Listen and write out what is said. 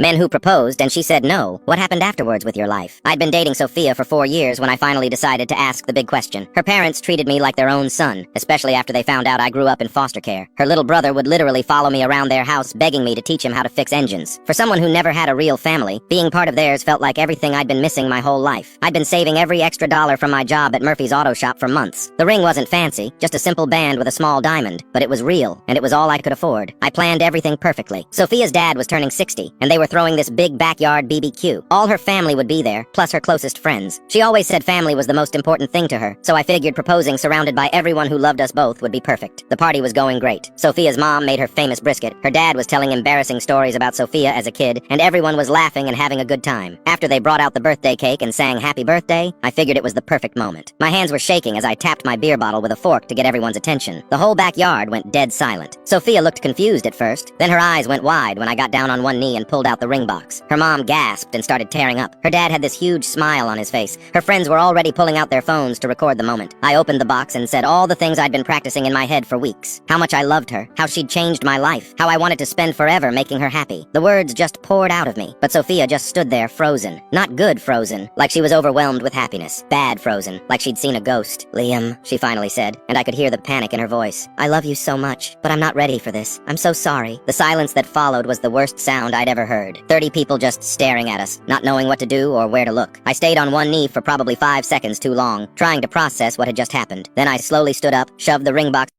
Men who proposed and she said no. What happened afterwards with your life? I'd been dating Sophia for 4 years when I finally decided to ask the big question. Her parents treated me like their own son, especially after they found out I grew up in foster care. Her little brother would literally follow me around their house begging me to teach him how to fix engines. For someone who never had a real family, being part of theirs felt like everything I'd been missing my whole life. I'd been saving every extra dollar from my job at Murphy's auto shop for months. The ring wasn't fancy, just a simple band with a small diamond, but it was real, and it was all I could afford. I planned everything perfectly. Sophia's dad was turning 60, and they were throwing this big backyard BBQ. All her family would be there, plus her closest friends. She always said family was the most important thing to her, so I figured proposing surrounded by everyone who loved us both would be perfect. The party was going great. Sophia's mom made her famous brisket. Her dad was telling embarrassing stories about Sophia as a kid, and everyone was laughing and having a good time. After they brought out the birthday cake and sang happy birthday, I figured it was the perfect moment. My hands were shaking as I tapped my beer bottle with a fork to get everyone's attention. The whole backyard went dead silent. Sophia looked confused at first, then her eyes went wide when I got down on one knee and pulled out the ring box. Her mom gasped and started tearing up. Her dad had this huge smile on his face. Her friends were already pulling out their phones to record the moment. I opened the box and said all the things I'd been practicing in my head for weeks. How much I loved her, how she'd changed my life, how I wanted to spend forever making her happy. The words just poured out of me, but Sophia just stood there frozen. Not good frozen, like she was overwhelmed with happiness. Bad frozen, like she'd seen a ghost. "Liam," she finally said, and I could hear the panic in her voice. "I love you so much, but I'm not ready for this. I'm so sorry." The silence that followed was the worst sound I'd ever heard. 30 people just staring at us, not knowing what to do or where to look. I stayed on one knee for probably 5 seconds too long, trying to process what had just happened. Then I slowly stood up, shoved the ring box